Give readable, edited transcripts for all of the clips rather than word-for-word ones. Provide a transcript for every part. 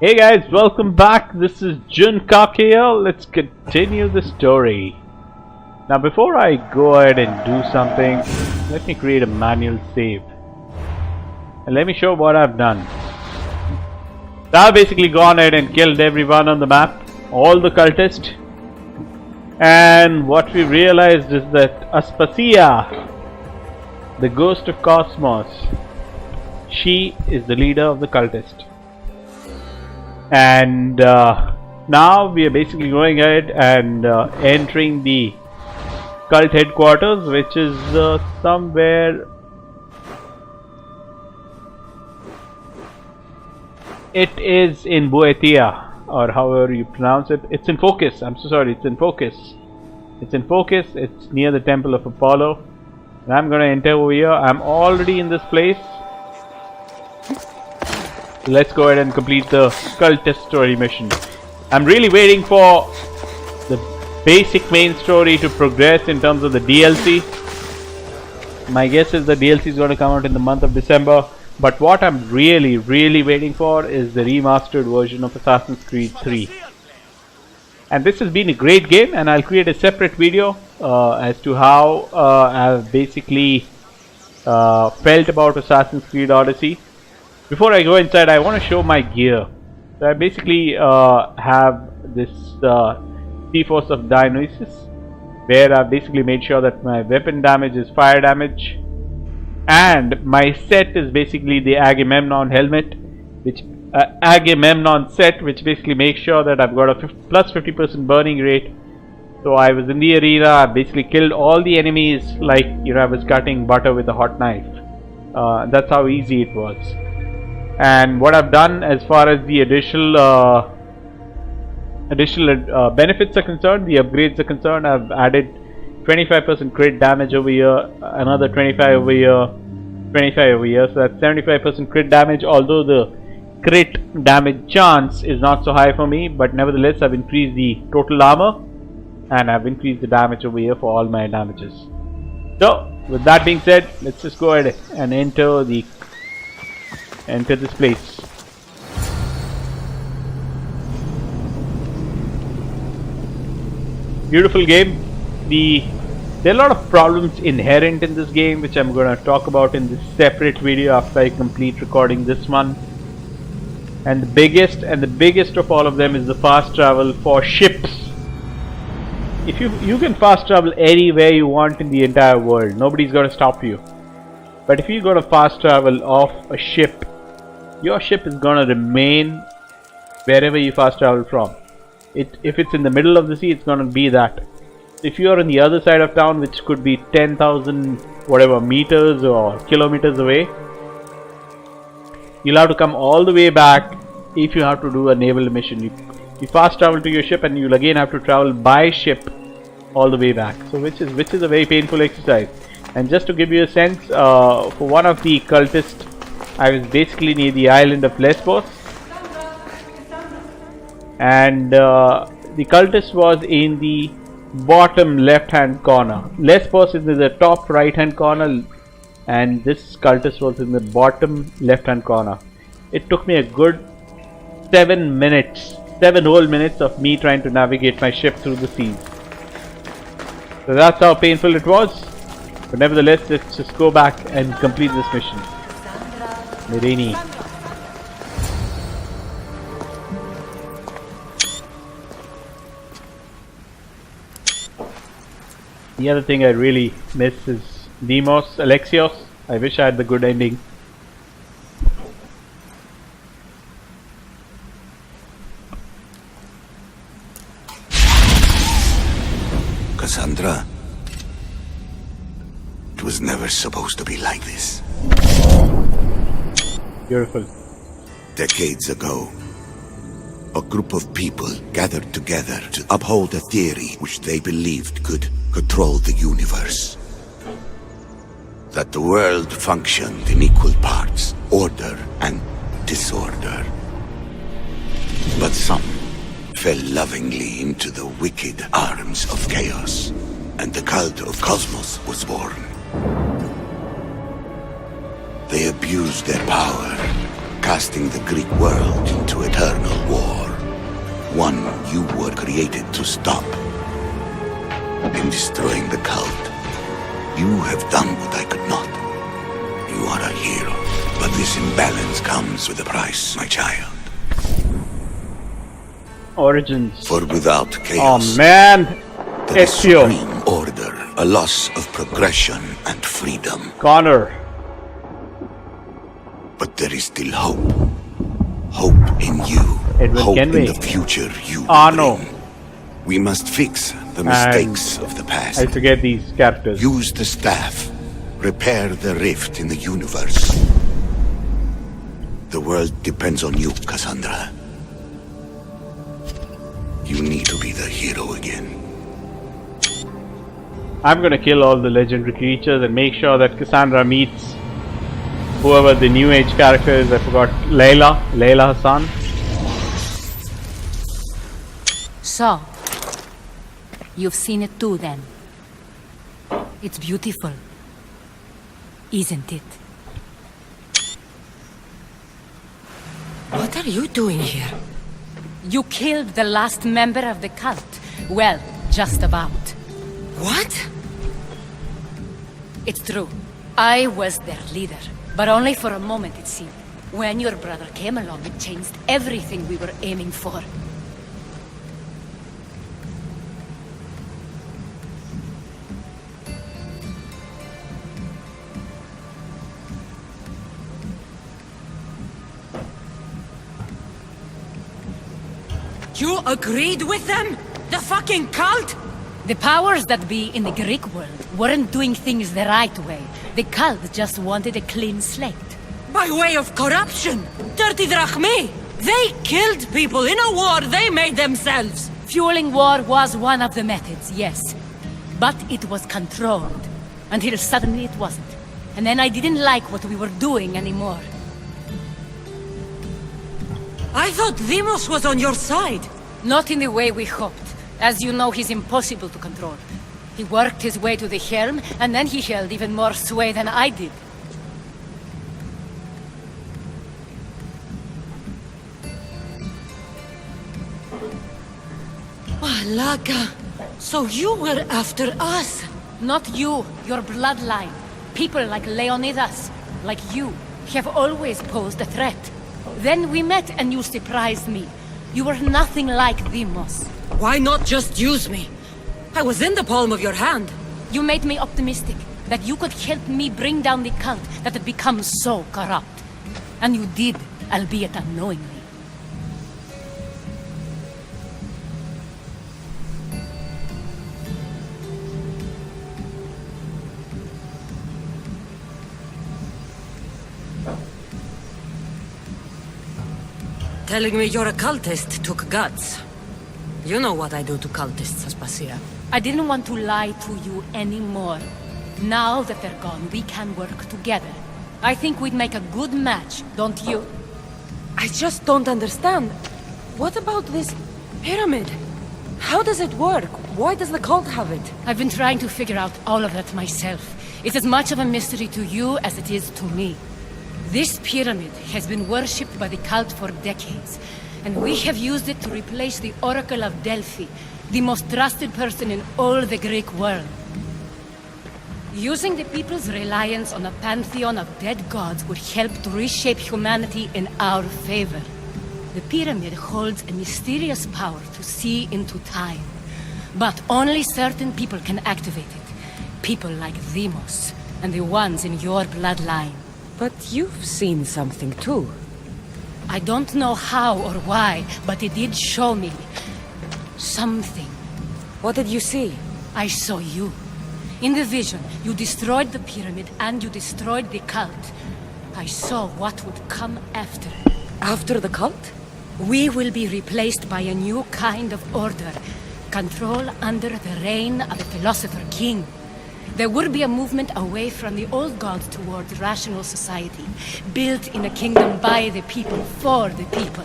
Hey guys, welcome back. This is Jun Kak here. Let's continue the story. Now before I go ahead and do something, let me create a manual save. And let me show what I've done. So I've basically gone ahead and killed everyone on the map, all the cultists. And what we realized is that Aspasia, the ghost of Cosmos, she is the leader of the cultist. And now we are basically going ahead and entering the cult headquarters, which is somewhere. It is in Boetia, or however you pronounce it. It's in focus. I'm so sorry. It's in focus. It's in focus. It's near the Temple of Apollo. And I'm going to enter over here. I'm already in this place. Let's go ahead and complete the cultist story mission. I'm really waiting for the basic main story to progress in terms of the DLC. My guess is the DLC is going to come out in the month of December. But what I'm really waiting for is the remastered version of Assassin's Creed 3. And this has been a great game, and I'll create a separate video as to how I've basically felt about Assassin's Creed Odyssey. Before I go inside, I want to show my gear. So I basically have this T-Force of Dionysus, where I've basically made sure that my weapon damage is fire damage. And my set is basically the Agamemnon helmet, which Agamemnon set, which basically makes sure that I've got a plus 50% burning rate. So I was in the arena, I basically killed all the enemies like, I was cutting butter with a hot knife. That's how easy it was. And what I've done as far as the additional benefits are concerned, the upgrades are concerned, I've added 25% crit damage over here, another 25 over here, 25 over here, so that's 75% crit damage, although the crit damage chance is not so high for me, but nevertheless I've increased the total armor and I've increased the damage over here for all my damages. So with that being said, let's just go ahead and enter this place. Beautiful game. There are a lot of problems inherent in this game, which I'm going to talk about in this separate video after I complete recording this one. And the biggest of all of them is the fast travel for ships. If you can fast travel anywhere you want in the entire world, nobody's going to stop you. But if you're going to fast travel off a ship, your ship is going to remain wherever you fast travel from. If it's in the middle of the sea, it's going to be that. If you are on the other side of town, which could be 10,000 whatever meters or kilometers away, you'll have to come all the way back if you have to do a naval mission. You fast travel to your ship and you'll again have to travel by ship all the way back. So which is a very painful exercise. And just to give you a sense, for one of the cultists, I was basically near the island of Lesbos, and the cultist was in the bottom left hand corner. Lesbos is in the top right hand corner, and this cultist was in the bottom left hand corner. It took me a good 7 whole minutes of me trying to navigate my ship through the seas. So that's how painful it was. But nevertheless, let's just go back and complete this mission. Mirini. The other thing I really miss is Alexios. I wish I had the good ending. Cassandra, it was never supposed to be like this. Beautiful. Decades ago, a group of people gathered together to uphold a theory which they believed could control the universe. That the world functioned in equal parts, order and disorder. But some fell lovingly into the wicked arms of chaos, and the cult of Cosmos was born. They abused their power casting the Greek world into eternal war. One you were created to stop. In destroying the cult, you have done what I could not. You are a hero, but this imbalance comes with a price, my child. Origins. For without chaos, Oh man! there is Ezio. supreme order, a loss of progression and freedom. Connor. But there is still hope. Hope in you. Edward Hope Kenway. in the future you will Arno. bring. We must fix the mistakes of the past. I forget these characters. Use the staff. Repair the rift in the universe. The world depends on you, Cassandra. You need to be the hero again. I'm gonna kill all the legendary creatures and make sure that Cassandra meets whoever the new age character is. I forgot. Layla Hassan. So, you've seen it too then. It's beautiful, isn't it? What are you doing here? You killed the last member of the cult. Well, just about. What? It's true. I was their leader, but only for a moment it seemed. When your brother came along, it changed everything we were aiming for. You agreed with them? The fucking cult? The powers that be in the Greek world weren't doing things the right way. The cult just wanted a clean slate. By way of corruption? Dirty drachmi? They killed people in a war they made themselves! Fueling war was one of the methods, yes. But it was controlled. Until suddenly it wasn't. And then I didn't like what we were doing anymore. I thought Demos was on your side. Not in the way we hoped. As you know, he's impossible to control. He worked his way to the helm, and then he held even more sway than I did. Malaga. So you were after us? Not you, your bloodline. People like Leonidas, like you, have always posed a threat. Then we met and you surprised me. You were nothing like Demos. Why not just use me? I was in the palm of your hand. You made me optimistic that you could help me bring down the cult that had become so corrupt. And you did, albeit unknowingly. Telling me you're a cultist took guts. You know what I do to cultists, Aspasia. I didn't want to lie to you anymore. Now that they're gone, we can work together. I think we'd make a good match, don't you? I just don't understand. What about this pyramid? How does it work? Why does the cult have it? I've been trying to figure out all of that myself. It's as much of a mystery to you as it is to me. This pyramid has been worshipped by the cult for decades, and we have used it to replace the Oracle of Delphi, the most trusted person in all the Greek world. Using the people's reliance on a pantheon of dead gods would help to reshape humanity in our favor. The pyramid holds a mysterious power to see into time, but only certain people can activate it. People like Demos, and the ones in your bloodline. But you've seen something too. I don't know how or why, but it did show me something. What did you see? I saw you. In the vision, you destroyed the pyramid and you destroyed the cult. I saw what would come after. After the cult? We will be replaced by a new kind of order. Control under the reign of a philosopher king. There would be a movement away from the old gods towards rational society, built in a kingdom by the people, for the people.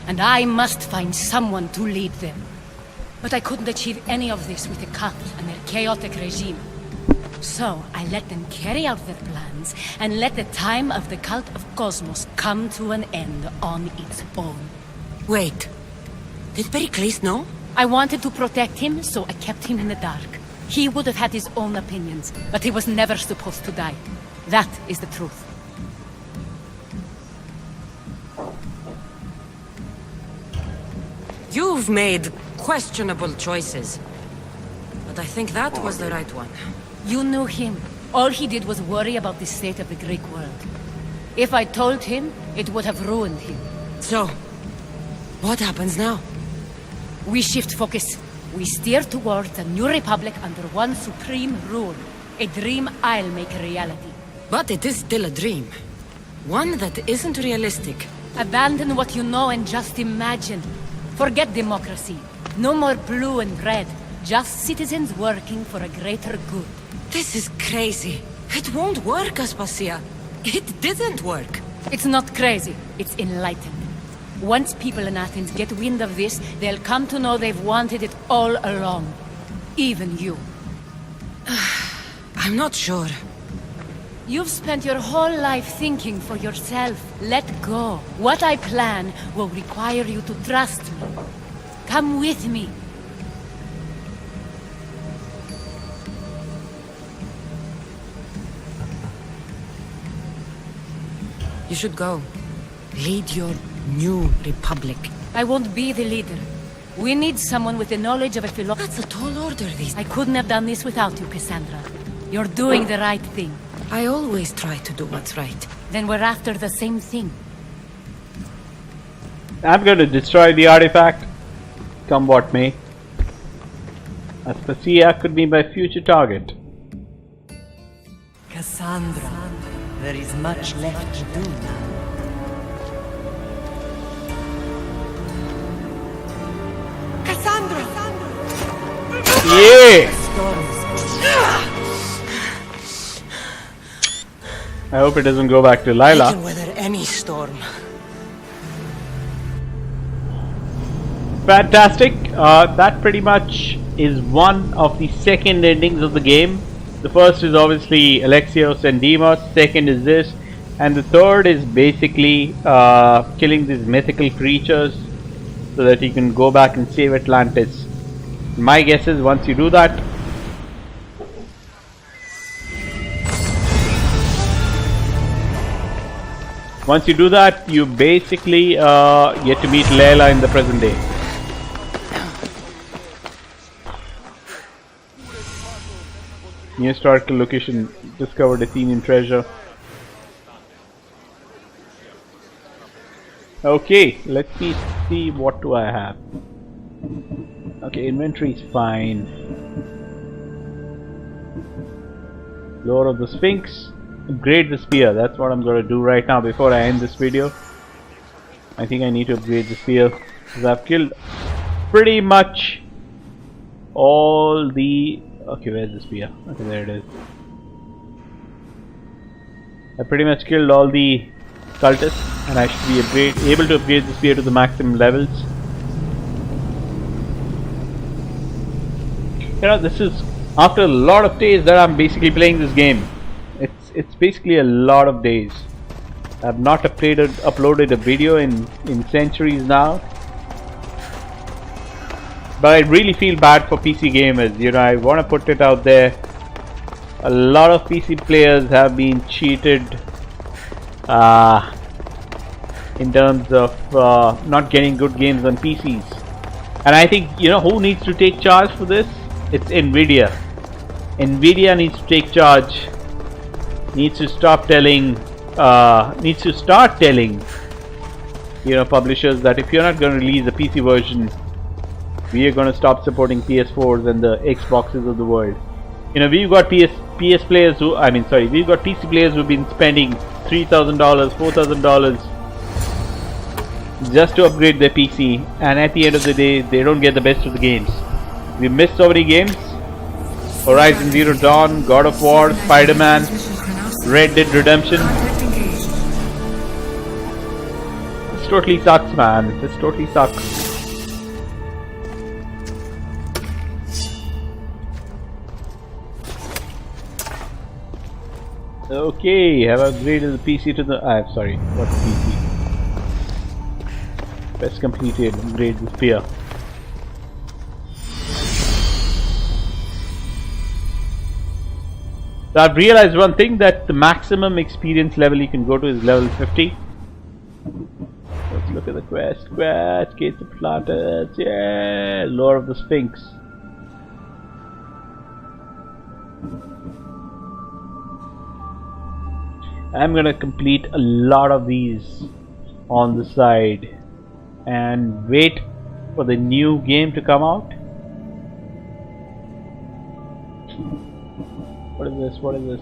And I must find someone to lead them. But I couldn't achieve any of this with the cult and their chaotic regime. So I let them carry out their plans and let the time of the cult of Cosmos come to an end on its own. Wait. Did Pericles know? I wanted to protect him, so I kept him in the dark. He would have had his own opinions, but he was never supposed to die. That is the truth. You've made questionable choices. But I think that was the right one. You knew him. All he did was worry about the state of the Greek world. If I told him, it would have ruined him. So, what happens now? We shift focus. We steer towards a new republic under one supreme rule. A dream I'll make a reality. But it is still a dream. One that isn't realistic. Abandon what you know and just imagine. Forget democracy. No more blue and red. Just citizens working for a greater good. This is crazy. It won't work, Aspasia. It didn't work. It's not crazy. It's enlightened. Once people in Athens get wind of this, they'll come to know they've wanted it all along. Even you. I'm not sure. You've spent your whole life thinking for yourself. Let go. What I plan will require you to trust me. Come with me. You should go. Lead your new republic. I won't be the leader. We need someone with the knowledge of a philosopher. That's a tall order these I couldn't have done this without you, Cassandra. You're doing the right thing. I always try to do what's right. Then we're after the same thing. I'm going to destroy the artifact, come what may. Aspasia could be my future target. Cassandra, there is much left to do now. Yeah! I hope it doesn't go back to I Lila. can weather any storm. Fantastic. That pretty much is one of the second endings of the game. The first is obviously Alexios and Deimos. Second is this. And the third is basically killing these mythical creatures so that you can go back and save Atlantis. My guess is once you do that, you basically get to meet Layla in the present day. New historical location, discovered Athenian treasure. Okay, let me see, what do I have? Okay, inventory is fine. Lore of the Sphinx. Upgrade the spear. That's what I'm going to do right now before I end this video. I think I need to upgrade the spear because I've killed pretty much all the... Okay, where's the spear? Okay, there it is. I pretty much killed all the cultists and I should be able to upgrade the spear to the maximum levels. You know, this is after a lot of days that I'm basically playing this game. It's basically a lot of days. I've not uploaded a video in centuries now. But I really feel bad for PC gamers. You know, I want to put it out there. A lot of PC players have been cheated in terms of not getting good games on PCs. And I think, you know, who needs to take charge for this? It's Nvidia. Nvidia needs to take charge. Needs to start telling, you know, publishers that if you're not going to release a PC version, we are going to stop supporting PS4s and the Xboxes of the world. You know, we've got PS players who, we've got PC players who've been spending $3,000, $4,000 just to upgrade their PC, and at the end of the day, they don't get the best of the games. We missed so many games. Horizon Zero Dawn, God of War, Spider-Man, Red Dead Redemption. This totally sucks, man. This totally sucks. Okay, have upgraded the PC to the. Sorry, not PC. Quest completed. Upgrade the spear. So I've realized one thing, that the maximum experience level you can go to is level 50. Let's look at the quest. Gates of Atlantis. Yeah, Lore of the Sphinx. I'm gonna complete a lot of these on the side and wait for the new game to come out. What is this? What is this?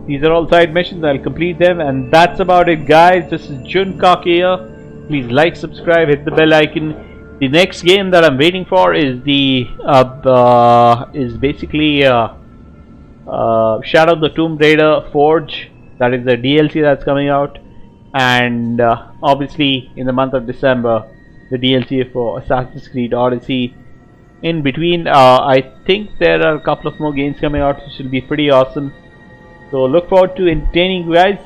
These are all side missions. I'll complete them, and that's about it, guys. This is Juncock here. Please like, subscribe, hit the bell icon. The next game that I'm waiting for is basically Shadow of the Tomb Raider Forge. That is the DLC that's coming out, and obviously in the month of December, the DLC for Assassin's Creed Odyssey. In between, I think there are a couple of more games coming out, which will be pretty awesome. So look forward to entertaining you guys.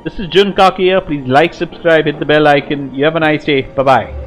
This is Juncock here. Please like, subscribe, hit the bell icon. You have a nice day. Bye bye.